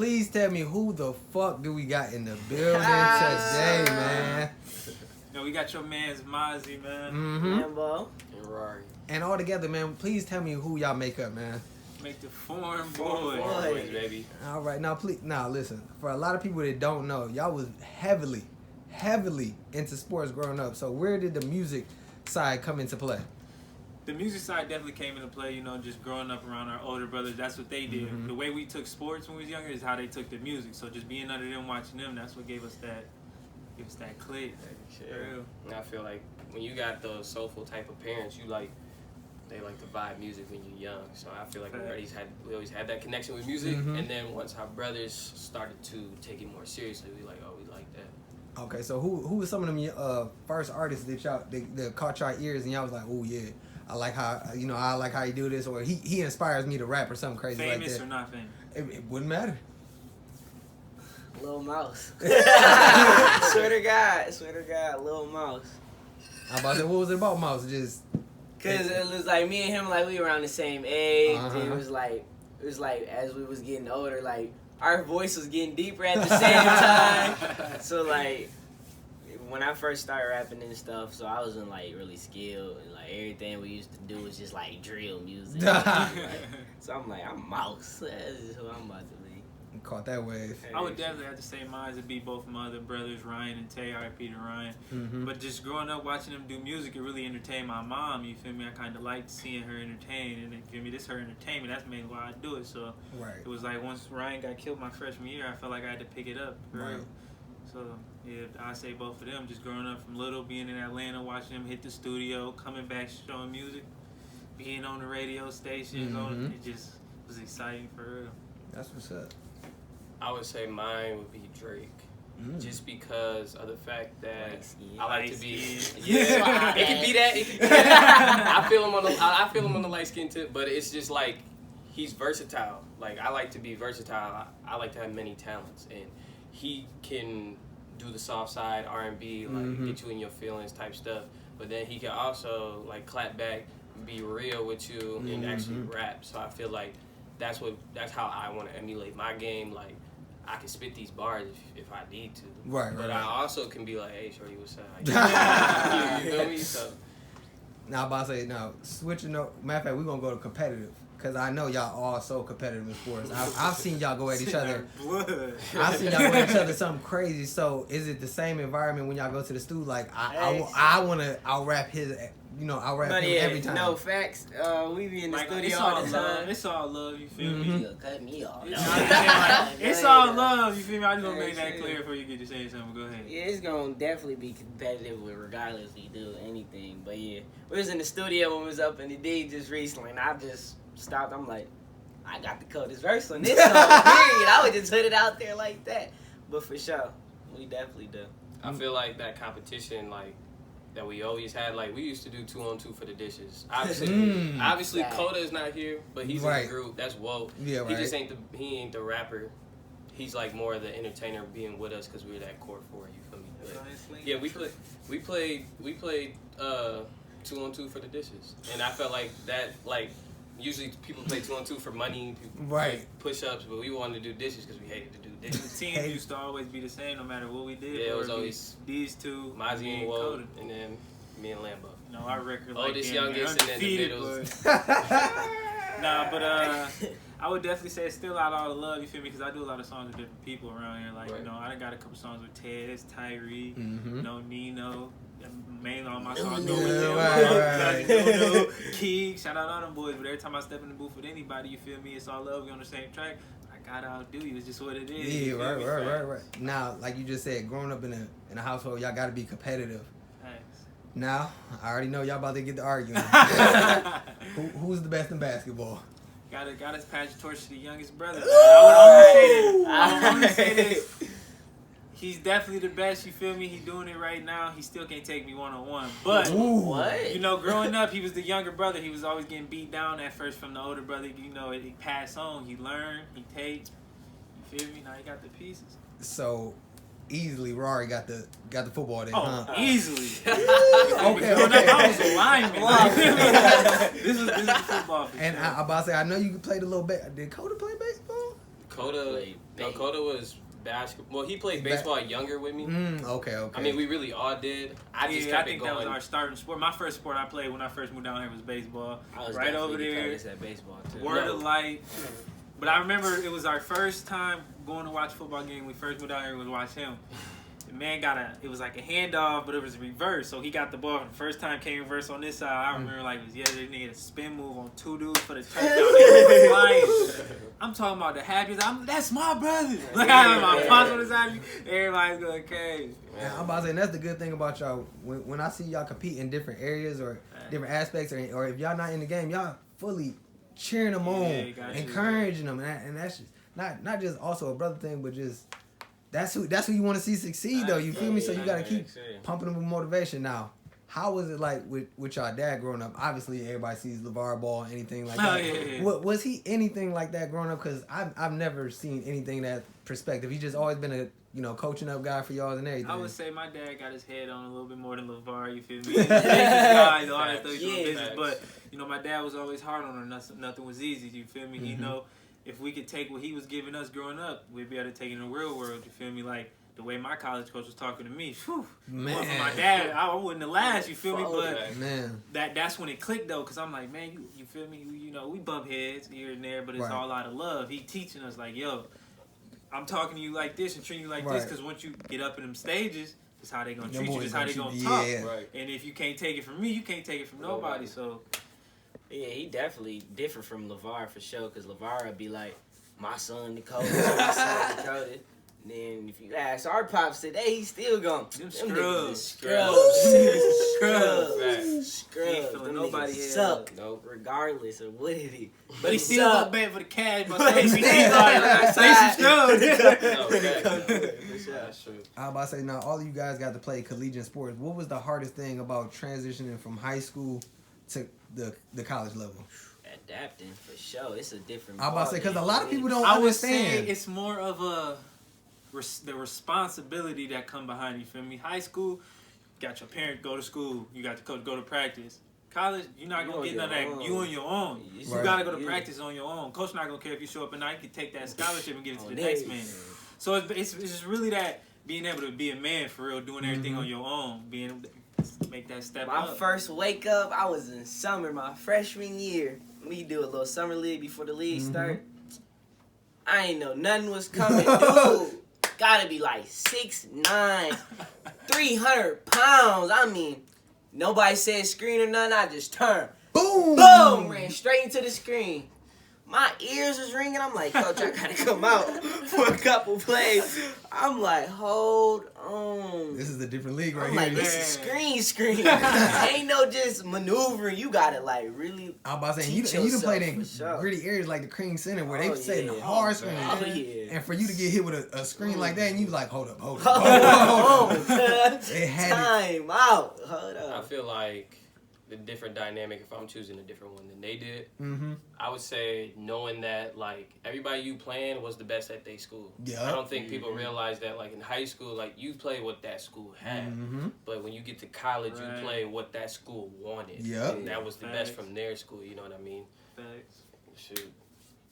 please tell me who the fuck do we got in the building today, man? No, we got your man's Mozzi, man. Lambo. And Rari. And all together, man, please tell me who y'all make up, man. Make the foreign boy. Boyz, baby. All right, now listen. For a lot of people that don't know, y'all was heavily into sports growing up. So where did the music side come into play? The music side definitely came into play, you know, just growing up around our older brothers. That's what they did. The way we took sports when we was younger is how they took the music. So just being under them, watching them, that's what gave us that click. Yeah. And I feel like when you got those soulful type of parents, they like to vibe music when you're young. So I feel like we always had that connection with music. And then once our brothers started to take it more seriously, we like, oh, we like that. Okay, so who was some of them first artists that caught y'all ears and y'all was like, oh yeah, I like how you do this, or he inspires me to rap or something crazy like that. Famous or not famous? It wouldn't matter. Lil Mouse. Swear to God, Lil Mouse. I about to say, what was it about Mouse? Just Cause it was like me and him, like we were around the same age. And it was like as we was getting older, like our voice was getting deeper at the same time. So like when I first started rapping and stuff, so I wasn't like really skilled, and like everything we used to do was just like drill music. So I'm like, I'm Mouse. That's just who I'm about to be. Caught that wave. I would definitely have to say mine would be both my other brothers, Ryan and Tay, R.I.P. to Ryan. But just growing up watching them do music, it really entertained my mom, you feel me? I kind of liked seeing her entertain, and you feel me? This her entertainment, that's mainly why I do it. So it was like once Ryan got killed my freshman year, I felt like I had to pick it up. For real. So yeah, I say both of them, just growing up from little, being in Atlanta, watching them hit the studio, coming back, showing music, being on the radio stations, it just was exciting for real. That's what's up. I would say mine would be Drake. Just because of the fact that I like to be, it can be that. I feel him on the light skin tip, but it's just like he's versatile. Like I like to be versatile. I like to have many talents, and he can do the soft side R&B, like get you in your feelings type stuff. But then he can also like clap back, be real with you, and actually rap. So I feel like that's how I want to emulate my game. Like I can spit these bars if I need to. But I also can be like, hey, shorty, what's up? You feel me? So now I'm about to say, switching up. Matter of fact, we're gonna go to competitive. Cause I know y'all all so competitive in sports. I've seen y'all go at each other. I've seen y'all go at each other something crazy. So is it the same environment when y'all go to the studio? Like I wanna rap his, I'll rap him every time. No facts. We be in the studio all the time. It's all love. You feel me? You cut me off. It's all love. You feel me? I just wanna make that clear before you get to say something. Go ahead. Yeah, it's gonna definitely be competitive regardless if we do anything. But yeah, we was in the studio when we was up in the D just recently, and I just stopped. I'm like, I got the coldest verse on this song. Period. I would just put it out there like that. But for sure, we definitely do. I feel like that competition, like that we always had, like we used to do 2-on-2 for the dishes. Obviously, Coda is not here, but he's in the group. That's Woke. Yeah, right. He just ain't the rapper. He's like more of the entertainer, being with us because we were that core four. You feel me? But, yeah, we played 2-on-2 for the dishes, and I felt like that like. Usually people play 2-on-2 for money, push-ups, but we wanted to do dishes because we hated to do dishes. The team used to always be the same no matter what we did. Yeah, it was always these two, Mozzi and Woe, and then me and Lambo. No, our record oldest, youngest, and then the middles. Nah, but I would definitely say it's still out all the love, you feel me? Because I do a lot of songs with different people around here. Like, I done got a couple songs with Tez, Tyree, Nino. Mainly on my songs go with them. Keeg, shout out all them boys. But every time I step in the booth with anybody, you feel me? It's all love. We on the same track. I gotta outdo you. It's just what it is. Yeah, right. Now, like you just said, growing up in a household, y'all gotta be competitive. Thanks. Now, I already know y'all about to get to arguing. Who's the best in basketball? Gotta pass the torch to the youngest brother. I want to say this. He's definitely the best, you feel me? He's doing it right now. He still can't take me one-on-one. But, growing up, he was the younger brother. He was always getting beat down at first from the older brother. He passed on. He learned. He takes. You feel me? Now he got the pieces. So, easily, Rari got the football then, easily. Okay. I was a lineman. This is the football. And I'm about to say, I know you can play the little bit. Did Coda play baseball? Dakota was basketball. Well, he played baseball younger with me. Okay. I mean, we really all did. I think that was our starting sport. My first sport I played when I first moved down here was baseball. I was right over there. At baseball too. Word of light. But I remember it was our first time going to watch a football game. We first moved down here and watch him. The man it was like a handoff, but it was reverse. So he got the ball for the first time, came reverse on this side. I remember like it was yesterday, nigga, a spin move on 2 dudes for the touchdown. I'm talking about the happiest. That's my brother. Like I have my pops on the side. Everybody's going crazy. Yeah, I'm about to say, and that's the good thing about y'all. When I see y'all compete in different areas or different aspects, or if y'all not in the game, y'all fully cheering them on, encouraging them, and that's just not just also a brother thing, but just that's who you want to see succeed though. You feel me? So you gotta keep pumping them with motivation. Now, how was it like with y'all dad growing up? Obviously, everybody sees LeVar Ball, anything like that. Yeah. Was he anything like that growing up? Because I've never seen anything that perspective. He just always been a coaching up guy for y'all and everything. I would say my dad got his head on a little bit more than LeVar. You feel me? He's guys, all that stuff, business. But my dad was always hard on her. Nothing was easy. You feel me? Mm-hmm. If we could take what he was giving us growing up, we'd be able to take it in the real world. You feel me? Like the way my college coach was talking to me. Whew, man, for my dad, I wouldn't have last. You feel me? But man, that's when it clicked though, because I'm like, man, you feel me? We bump heads here and there, but it's all out of love. He teaching us like, yo, I'm talking to you like this and treating you like this, because once you get up in them stages, it's how they gonna treat you. It's how they gonna talk. Right. And if you can't take it from me, you can't take it from nobody. So. Yeah, he definitely different from LeVar for sure, because LeVar would be like, my son Dakota, my son Dakota. And then if you ask our pops today, he's still going, them scrubs. Scrubs. Nobody suck. Nope. Regardless of what it is. But he still go bad for the cash, but say scrubs. I was about to say, now all of you guys got to play collegiate sports. What was the hardest thing about transitioning from high school to the college level? Adapting for sure. It's a different. I was about to say, because a lot of people don't understand. I would say it's more of the responsibility that come behind you. Feel me? High school, you got your parent go to school. You got the coach go to practice. College, you're not gonna get none of that. You on your own. You gotta go to practice on your own. Coach not gonna care if you show up at night. You can take that scholarship and give it to the next man. So it's just really that being able to be a man for real, doing everything on your own, being able to make that step up. My first wake up, I was in summer, my freshman year. We do a little summer league before the league start. I ain't know nothing was coming, dude. Gotta be like 6'9", 300 pounds. I mean, nobody said screen or nothing. I just turned. Boom! Ran straight into the screen. My ears was ringing. I'm like, Coach, I gotta come out for a couple plays. I'm like, hold on. This is a different league right I'm here. like, this is screen. Ain't no just maneuvering. You gotta like really. I'm about to say, you done played in gritty areas like the Cream Center where they say the hard screen. Oh, yeah. And for you to get hit with a screen like that, and you like, hold up. It had time out. Hold up. I feel like the different dynamic, if I'm choosing a different one than they did, I would say knowing that like everybody you playing was the best at their school. Yeah. I don't think people realize that like in high school, like you play what that school had, but when you get to college, you play what that school wanted. Yeah. And that was the best from their school. You know what I mean? Thanks. Shoot.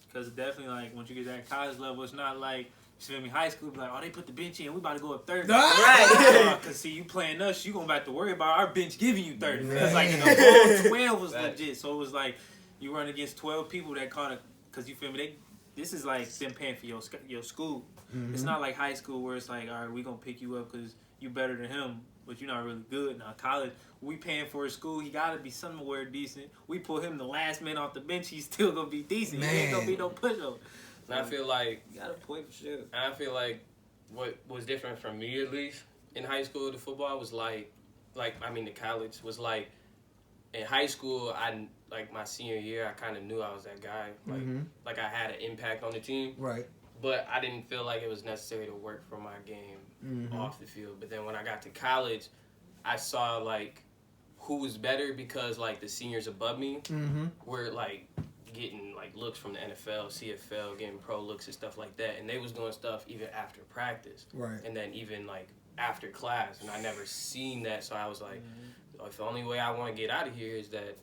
Because definitely like once you get to that college level, it's not like. You feel me? High school, be like, oh, they put the bench in. We about to go up 30. Right. Because, see, you playing us, you going to have to worry about our bench giving you 30. Because, like, in the whole 12 was legit. So, it was like, you run against 12 people that kind of, because, you feel me? This is like them paying for your school. It's not like high school where it's like, all right, we going to pick you up because you better than him, but you're not really good. Now, college, we paying for his school. He got to be somewhere decent. We pull him the last man off the bench. He's still going to be decent. He ain't going to be no push-up. And I feel like you got a point for sure. I feel like what was different from me at least in high school to football was like to college was like in high school I like my senior year I kind of knew I was that guy like I had an impact on the team. Right. But I didn't feel like it was necessary to work for my game off the field. But then when I got to college, I saw like who was better because like the seniors above me were like getting like looks from the NFL, CFL, getting pro looks and stuff like that, and they was doing stuff even after practice, right? And then even like after class, and I never seen that, so I was like, if the only way I want to get out of here is that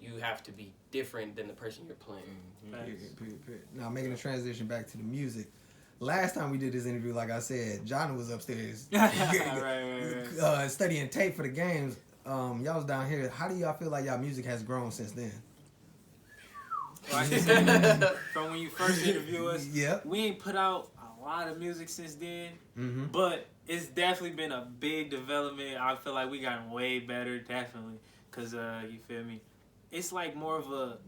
you have to be different than the person you're playing. Period. Now making the transition back to the music. Last time we did this interview, like I said, Jona was upstairs right. studying tape for the games. Y'all was down here. How do y'all feel like y'all music has grown since then? From when you first interviewed us, Yep. we ain't put out a lot of music since then, but it's definitely been a big development. I feel like we gotten way better, definitely, because you feel me, it's like more of a,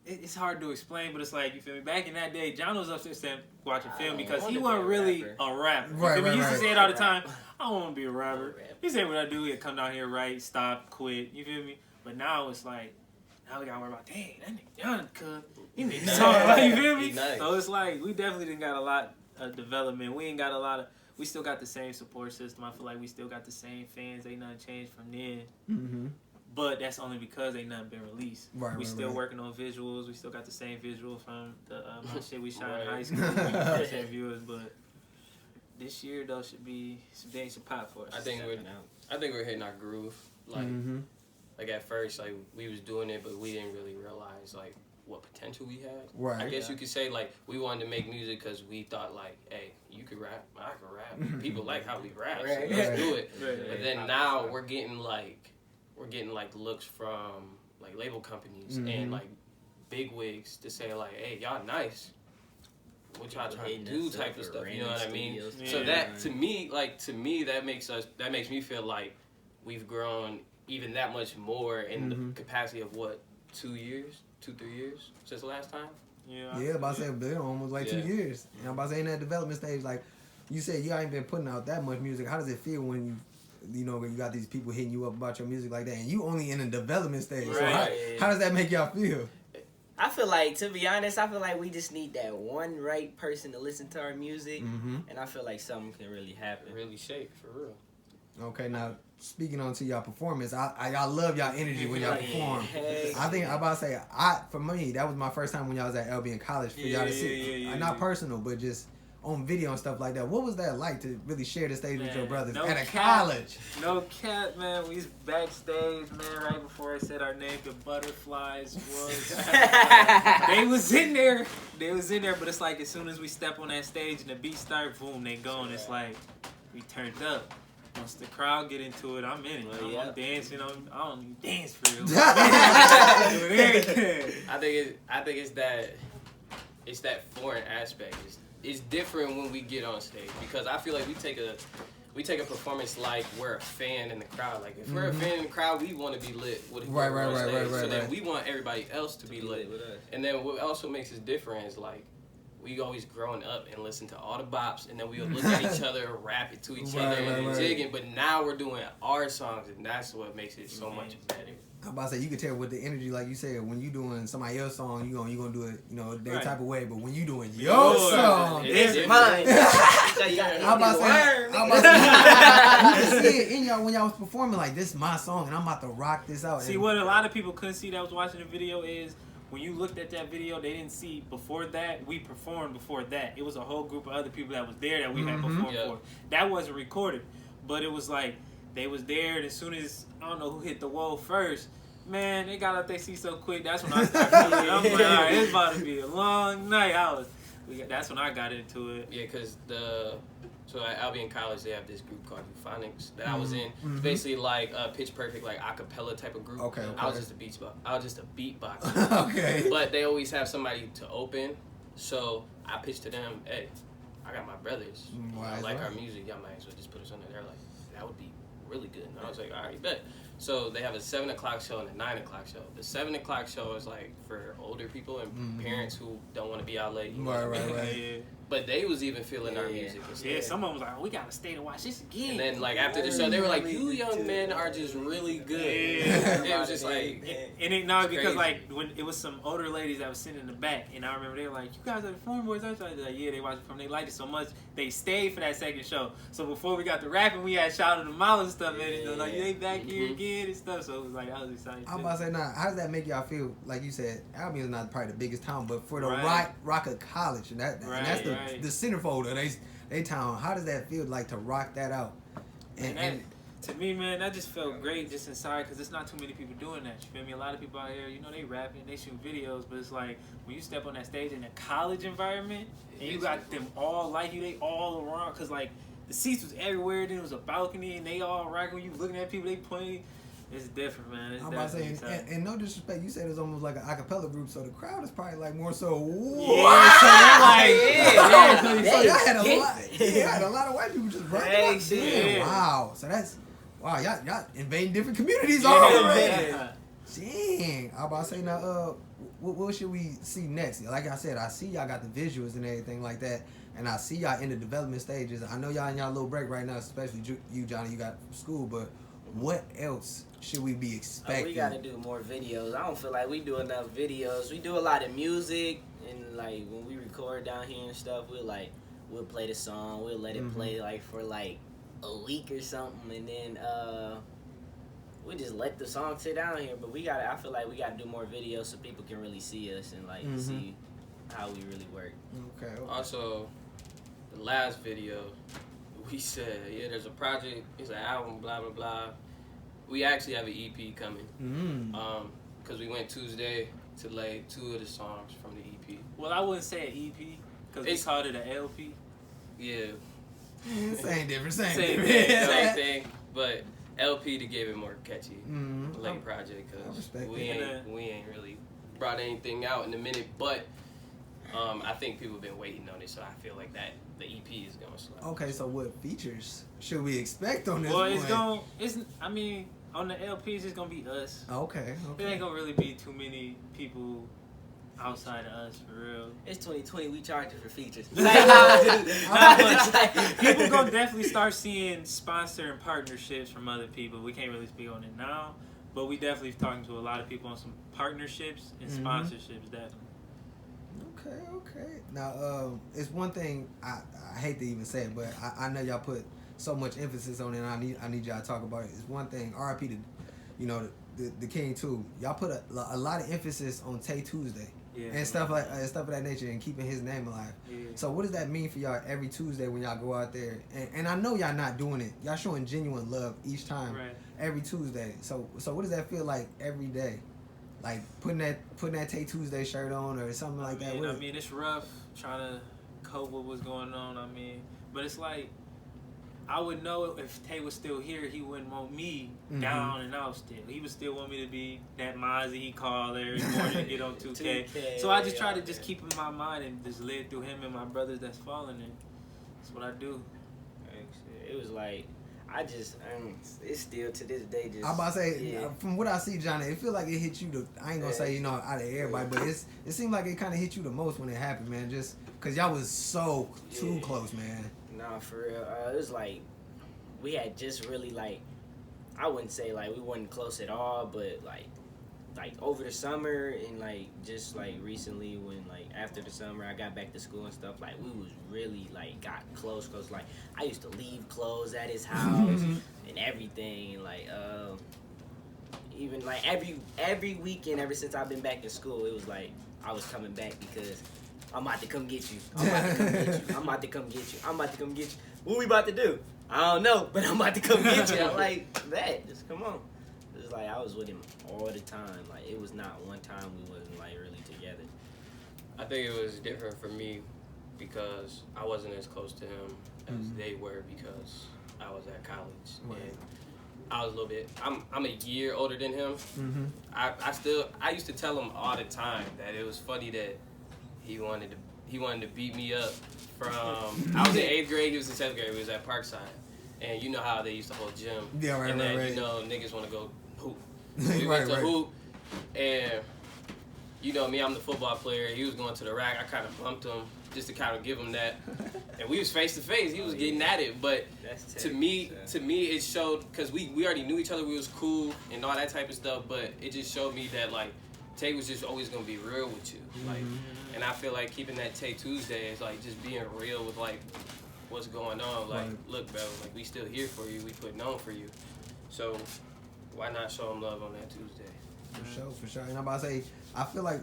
it's hard to explain, but it's like, you feel me, back in that day, John was upstairs watching film because he wasn't really a rapper. Right, he used to say it all the right. time, I don't want to be a rapper. He said what I do, he'd come down here, write, stop, quit, you feel me? But now it's like, now we gotta worry about, dang, that nigga John could, he need to talk, you feel me? Nice. So it's like, we definitely didn't got a lot of development. We ain't got a lot of, we still got the same support system. I feel like we still got the same fans. Ain't nothing changed from then. But that's only because ain't nothing been released. We still working on visuals. We still got the same visuals from the my shit we shot in high school. First hand viewers, but this year though should be some things to pop for us. I think we're hitting our groove. Like at first, like we was doing it, but we didn't really realize like what potential we had. Right. I guess you could say like we wanted to make music because we thought like, hey, you could rap, I could rap. People like how we rap, so let's do it. But then now we're getting like looks from like label companies and like big wigs to say like, hey, y'all nice. What y'all trying to do type of stuff, you know what I mean? Yeah. So that to me that makes me feel like we've grown even that much more in the capacity of what, 2 years, 2-3 years since the last time? Yeah, about to say been almost like 2 years. And I'm about to say in that development stage, like you said, you ain't been putting out that much music. How does it feel when you know you got these people hitting you up about your music like that, and you only in a development stage? So how does that make y'all feel? I feel like, to be honest, we just need that one right person to listen to our music, and I feel like something can really happen. Really shape, for real. Okay, now speaking on to y'all performance, I love y'all energy when y'all perform. I think I'm about to say, for me, that was my first time when y'all was at LB in college for y'all to see, not personal, but just on video and stuff like that. What was that like to really share the stage with your brothers at a college? No cap, man. We was backstage, man, right before I said our name. The butterflies was. They was in there, but it's like as soon as we step on that stage and the beat start, boom, they gone. It's like we turned up. Once the crowd get into it, I'm in it. I'm dancing. I don't even dance for real. I think it's that foreign aspect. It's different when we get on stage because I feel like we take a performance like we're a fan in the crowd. Like if we're a fan in the crowd, we want to be lit with a right. So then we want everybody else to be lit with us. And then what also makes us different is like we always growing up and listen to all the bops, and then we would look at each other, rap it to each other, and jigging. But now we're doing our songs, and that's what makes it so much better. I'm about to say, you can tell with the energy, like you said, when you doing somebody else's song, you gonna do it, their type of way. But when you doing your song, it's mine. I'm about to say, you can see it in y'all when y'all was performing, like, this is my song, and I'm about to rock this out. See, what a lot of people couldn't see that was watching the video is, when you looked at that video, they didn't see before that, we performed before that. It was a whole group of other people that was there that we had performed for. That wasn't recorded, but it was like, they was there, and as soon as, I don't know who hit the wall first, man, they got out their seat so quick, that's when I started feeling it. I'm like, all right, it's about to be a long night. That's when I got into it. Yeah, because so at Albion College, they have this group called Euphonics that I was in. It's basically like a Pitch Perfect, like a cappella type of group. Okay. I was just a beatboxer. Okay. But they always have somebody to open, so I pitched to them, hey, I got my brothers. I like our music. Y'all might as well just put us on there. They're like, that would be really good. And I was like, all right, bet. So they have a 7 o'clock show and a 9 o'clock show. The 7 o'clock show is like for older people and parents who don't want to be out late. Right. But they was even feeling our music. Yeah, some of them was like, oh, we gotta stay to watch this again. And then like after the show, they were like, you young men are just really good. It was just like, because crazy. Like when it was some older ladies that was sitting in the back, and I remember they were like, you guys are the Foreign Boys. I was like, yeah, they watched it from. They liked it so much they stayed for that second show. So before we got to rapping, we had shouted them out and stuff, and like, they back here again and stuff. So it was like, I was excited. I'm about to say, now, how does that make y'all feel? Like you said, Albion is not probably the biggest town, but for the rock of college, and that's the centerfold of they town. How does that feel like to rock that out? And To me, man, that just felt great just inside because there's not too many people doing that. You feel me? A lot of people out here, you know, they rapping, they shoot videos, but it's like when you step on that stage in a college environment and you got them all like you, they all around, because like the seats was everywhere, then it was a balcony and they all rocking. You looking at people, they playing. It's different, man. It's I'm about to say, and no disrespect, you said it's almost like an acapella group, so the crowd is probably like more so. Yeah, so y'all had a lot. You had a lot of white people just running. Hey, wow. So that's y'all invading different communities already. Yeah. Dang. I'm about to say now. What should we see next? Like I said, I see y'all got the visuals and everything like that, and I see y'all in the development stages. I know y'all in y'all little break right now, especially you, Johnny. You got school, but what else should we be expecting? We gotta do more videos. I don't feel like we do enough videos. We do a lot of music, and like when we record down here and stuff, we'll play the song. We'll let it play like for like a week or something, and then we just let the song sit down here. But I feel like we gotta do more videos so people can really see us and like see how we really work. Okay. Also, the last video, we said, yeah, there's a project, it's an album, blah, blah, blah. We actually have an EP coming. Because we went Tuesday to lay 2 of the songs from the EP. Well, I wouldn't say an EP, because we called it an LP. Yeah. Same difference, Same thing, but LP to give it more catchy, late project, because we ain't really brought anything out in a minute, but I think people have been waiting on it, so I feel like that the EP is gonna slide. Okay, so what features should we expect on this? Well, on the LPs, it's gonna be us. Okay. It ain't gonna really be too many people outside of us, for real. It's 2020. We charging for features. People gonna definitely start seeing sponsor and partnerships from other people. We can't really speak on it now, but we definitely talking to a lot of people on some partnerships and sponsorships, definitely. Okay. Now, it's one thing I hate to even say it, but I know y'all put so much emphasis on it, and I need y'all to talk about it. It's one thing, RIP to, the King too. Y'all put a lot of emphasis on Tay Tuesday and stuff of that nature, and keeping his name alive. Yeah. So what does that mean for y'all every Tuesday when y'all go out there? And I know y'all not doing it. Y'all showing genuine love each time, every Tuesday. So what does that feel like every day? Like putting that Tay Tuesday shirt on or something like that. I mean, it's rough trying to cope with what's going on. I mean, but it's like I would know if Tay was still here, he wouldn't want me down and out still. He would still want me to be that Mozzi he called every morning to get on 2K. So I just try to just keep in my mind and just live through him and my brothers that's falling in. That's what I do. It was like, it's still to this day just. I'm about to say, from what I see, Johnny, it feel like it hit you I ain't gonna say, out of everybody, but it seemed like it kind of hit you the most when it happened, man, just because y'all was so too close, man. Nah, for real. It was like, we had just really like, I wouldn't say like we weren't close at all, but like over the summer and like just like recently when like after the summer I got back to school and stuff, like we was really like got close, cause like I used to leave clothes at his house and everything, and like even like every weekend ever since I've been back in school, it was like I was coming back because I'm about to come get you. I'm about to come get you. What we about to do? I don't know, but I'm about to come get you. I'm like, that, just come on. It's like I was with him all the time. Like it was not one time we wasn't like really together. I think it was different for me because I wasn't as close to him as they were because I was at college. Right. And I was a little bit. I'm a year older than him. I used to tell him all the time that it was funny that he wanted to beat me up from. I was in 8th grade. He was in 7th grade. We was at Parkside, and you know how they used to hold gym. Yeah, right, and then, right. Niggas want to go hoop. So we went to hoop, and me, I'm the football player. He was going to the rack. I kind of bumped him just to kind of give him that, and we was face to face. He was getting at it, but to me, it showed because we already knew each other. We was cool and all that type of stuff, but it just showed me that like Tay was just always gonna be real with you, like. And I feel like keeping that Tay Tuesday is like just being real with like what's going on. Like, look, bro, like we still here for you. We putting on for you. So why not show him love on that Tuesday? For sure. And I'm about to say, I feel like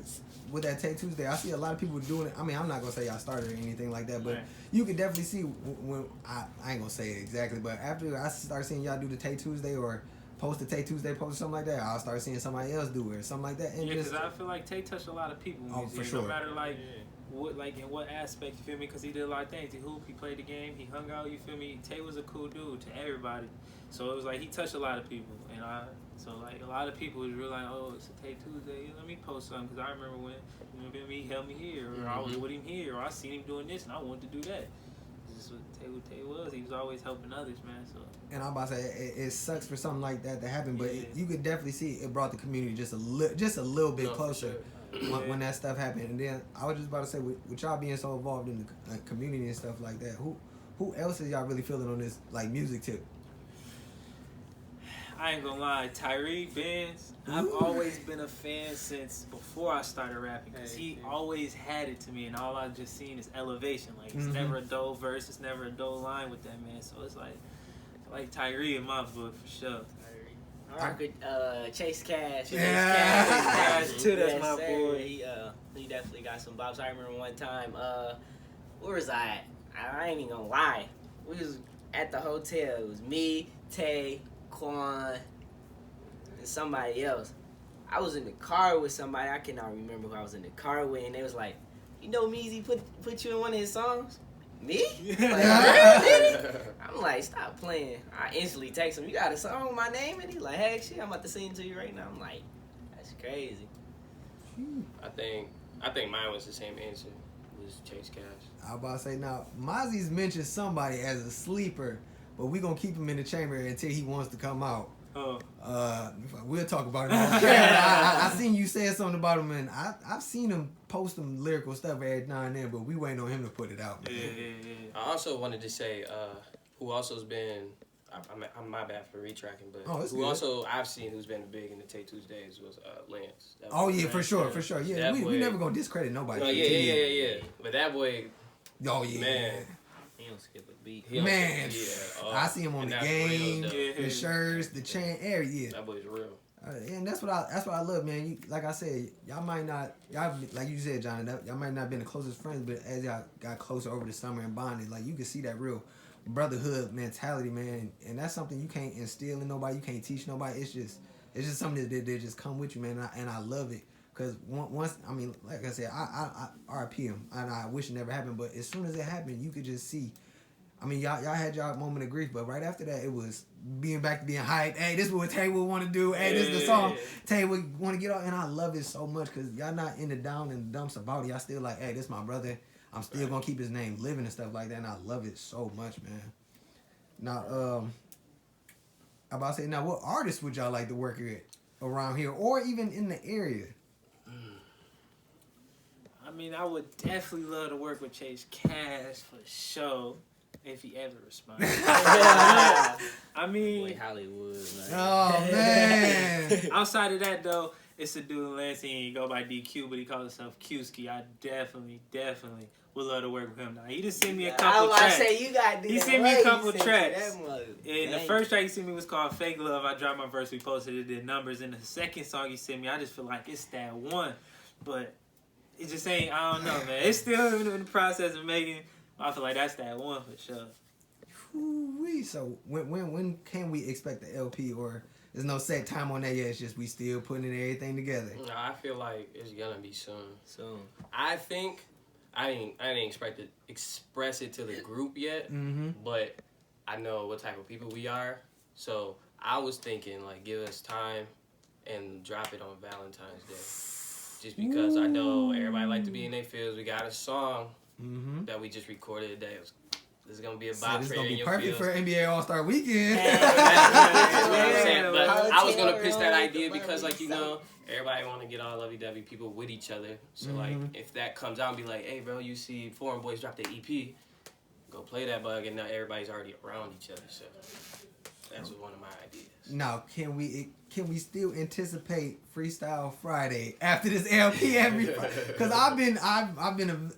with that Take Tuesday, I see a lot of people doing it. I mean, I'm not gonna say I started or anything like that, but you can definitely see when I ain't gonna say it exactly, but after I start seeing y'all do the Take Tuesday or post the Take Tuesday post or something like that, I'll start seeing somebody else do it or something like that. And yeah, because I feel like Tay touched a lot of people. For sure. No matter what, like in what aspect, you feel me? Because he did a lot of things. He hooped, he played the game, he hung out. You feel me? Tay was a cool dude to everybody. So it was like he touched a lot of people, and so like a lot of people was real like, oh, it's a Tay Tuesday. Let me post something because I remember when he helped me here, or I was with him here, or I seen him doing this, and I wanted to do that. This is what Tay was. He was always helping others, man. So. And I'm about to say it sucks for something like that to happen, but you could definitely see it brought the community just a little bit closer when that stuff happened. And then I was just about to say, with y'all being so involved in the community and stuff like that, who else is y'all really feeling on this like music tip? I ain't gonna lie, Tyree Benz, I've always been a fan since before I started rapping, because he always had it to me, and all I've just seen is elevation. Like, it's never a dull verse, it's never a dull line with that man, so it's like Tyree in my book, for sure. I could Chase Cash. Cash too, that's my boy. He definitely got some bops. I remember one time, where was I at? I ain't even gonna lie. We was at the hotel. It was me, Tay, Quan, and somebody else. I was in the car with somebody. I cannot remember who I was in the car with, and they was like, "You know, Mozzi put you in one of his songs." Me? Like, really? I'm like, stop playing. I instantly text him, "You got a song with my name in it?" He's like, "Hey, shit, I'm about to sing to you right now." I'm like, that's crazy. I think mine was the same answer. It was Chase Cash. I was about to say, now Mozzi's mentioned somebody as a sleeper, but we gonna keep him in the chamber until he wants to come out. We'll talk about it. I seen you say something about him, and I've seen him post some lyrical stuff every now and then, but we waiting on him to put it out. Man. Yeah. I also wanted to say, who also has been, I'm my bad for retracking, but I've seen who's been big in the Tay Tuesdays was Lance. For sure. Yeah, we never gonna discredit nobody. No, yeah. But that boy, man. He don't skip a beat. Man, I see him on the game, the shirts, the chant, That boy's real. And that's what I love, man. Like I said, y'all like you said, Johnny, y'all might not have been the closest friends, but as y'all got closer over the summer and bonded, like you can see that real brotherhood mentality, man. And that's something you can't instill in nobody, you can't teach nobody. It's just something that just come with you, man. And I love it. Cause once, I mean, like I said, I RIP him, and I wish it never happened. But as soon as it happened, you could just see. I mean, y'all had y'all moment of grief, but right after that, it was being back to being hyped. Hey, this is what Tay would want to do. Hey, this is the song Tay would want to get on, and I love it so much because y'all not in the down and dumps about it. Y'all still like, hey, this is my brother. I'm still gonna keep his name living and stuff like that, and I love it so much, man. Now, I'm about to say, now, what artists would y'all like to work with around here, or even in the area? I mean, I would definitely love to work with Chase Cash for sure, if he ever responds. I mean, Boy, Hollywood, man. Oh man! Outside of that though, it's a dude in Lansing. He go by DQ, but he calls himself Qski. I definitely would love to work with him. Now he just sent me a couple tracks. He sent me a couple tracks. And the first track he sent me was called "Fake Love." I dropped my verse. We posted it, did numbers. And the second song he sent me, I just feel like it's that one, but it just ain't. I don't know, man. It's still in the process of making. I feel like that's that one for sure. Ooh-wee. So when can we expect the LP, or there's no set time on that yet? It's just we still putting everything together. No, I feel like it's gonna be soon. I think I didn't expect to express it to the group yet, but I know what type of people we are. So I was thinking like give us time and drop it on Valentine's Day, just because I know everybody like to be in their fields. We got a song that we just recorded today. This is gonna be a bop for you. This is gonna be perfect for NBA All-Star Weekend. But I was gonna pitch that idea because, like, you know, everybody want to get all lovey-dovey people with each other. So like, if that comes out and be like, hey, bro, you see Foreign Boys dropped the EP, go play that bug, and now everybody's already around each other. So that's one of my ideas. Now, can we still anticipate Freestyle Friday after this LP because I've been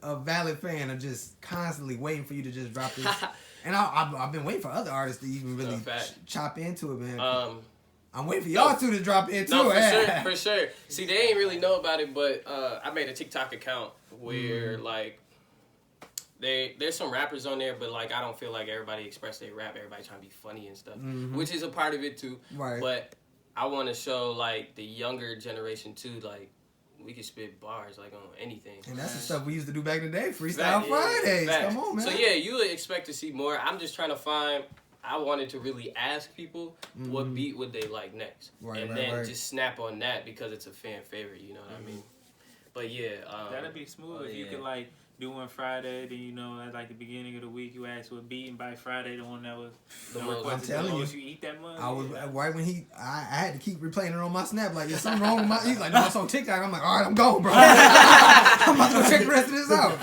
a valid fan of just constantly waiting for you to just drop this, and I've been waiting for other artists to even really chop into it, man. I'm waiting for y'all two to drop in too. No, for sure. See, they ain't really know about it, but I made a TikTok account where like there's some rappers on there, but like I don't feel like everybody express their rap. Everybody trying to be funny and stuff, which is a part of it too. Right. But I want to show like the younger generation too, like we can spit bars like on anything. And that's the stuff we used to do back in the day. Freestyle Fridays. Come on, man. So yeah, you would expect to see more. I'm just trying to find. I wanted to really ask people what beat would they like next, and then just snap on that because it's a fan favorite. You know what I mean? But yeah, that'd be smooth if you could like do one Friday, then you know at like the beginning of the week you ask what beat, and by Friday the one that was the most. I'm telling you, eat that month. I was right when I had to keep replaying it on my Snap. Like, is something wrong with my? He's like, no, it's on TikTok. I'm like, all right, I'm going, bro. I'm about to go check the rest of this out.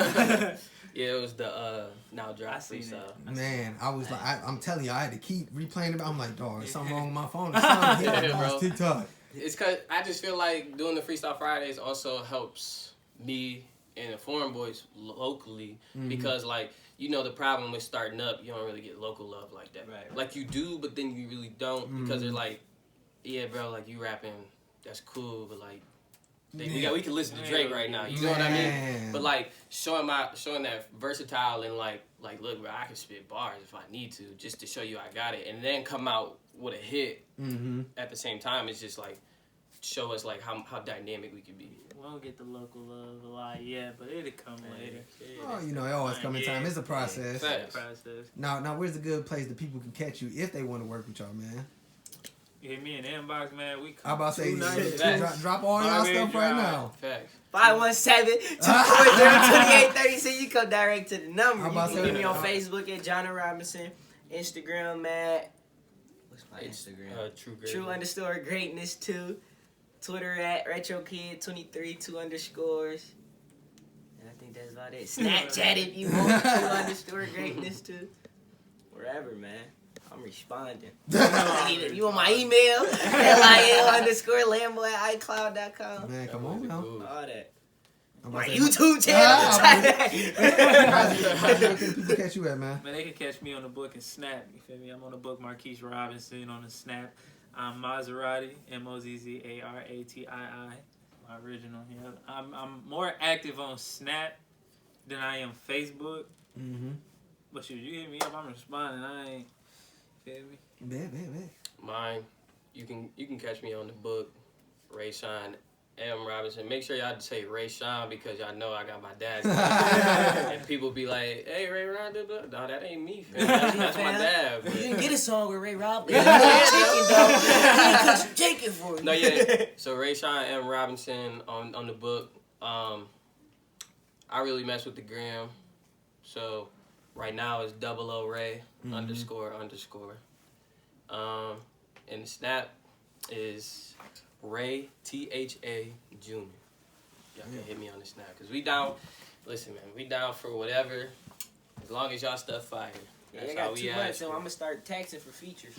Yeah, it was the now drop freestyle. Man, I was like, I'm telling you, I had to keep replaying it. I'm like, dog, something wrong with my phone. It's not here, bro. TikTok. It's cause I just feel like doing the Freestyle Fridays also helps me and the Foreign Boys locally because like you know the problem with starting up, you don't really get local love like that. Right. Like you do, but then you really don't because they're like, yeah, bro, like you rapping, that's cool, but like. We can listen to Drake right now. You know what I mean? But like showing that versatile and like look, bro, I can spit bars if I need to, just to show you I got it, and then come out with a hit at the same time. It's just like show us like how dynamic we can be. We don't get the local love a lot yet, but it'll come later. Oh, you know, it always come in time. It's a process. Facts. Now, where's the good place that people can catch you if they want to work with y'all, man? Hit me in the inbox, man. We I'm about to say, drop all y'all stuff right now. Facts. 517-243-2836. You come direct to the number. You can get me on Facebook at Jona Robinson. Instagram at what's my Instagram? True_greatness 2. Twitter at RetroKid23 2 underscores. And I think that's about it. Snapchat if you want True_greatness 2. Wherever, man. I'm responding. You want my email? LIL_Lambo@iCloud.com. Man, come on now. All that. My YouTube channel. How can people catch you at, man? Man, they can catch me on the book and Snap. You feel me? I'm on the book Marquise Robinson on the Snap. I'm Maserati, MOZZARATII. My original. Yeah. I'm more active on Snap than I am Facebook. But shoot, you hit me up, I'm responding. I ain't. Feel me? Man. Mine, you can catch me on the book, Rayshawn M. Robinson. Make sure y'all say Rayshawn because y'all know I got my dad's name. And people be like, hey, Ray Rob, no, that ain't me, fam. That's my dad. You didn't get a song with Ray Rob. You didn't cook some chicken for me. No, yeah. So Rayshawn M. Robinson on the book. I really mess with the gram. So right now it's 00 Ray __. And the Snap is Ray THA Jr. Y'all can hit me on the Snap because we down. Listen, man, we down for whatever as long as y'all stuff fire. That's how we at. So I'm gonna start taxing for features.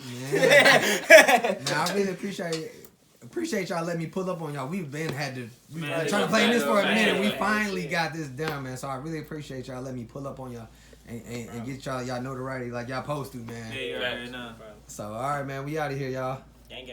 Now I really appreciate y'all letting me pull up on y'all. We've been trying to play this for a minute. We finally got this done, man. So I really appreciate y'all letting me pull up on y'all and get y'all notoriety like y'all supposed to, man. Yeah, right now. So all right, man, we out of here, y'all. Gang.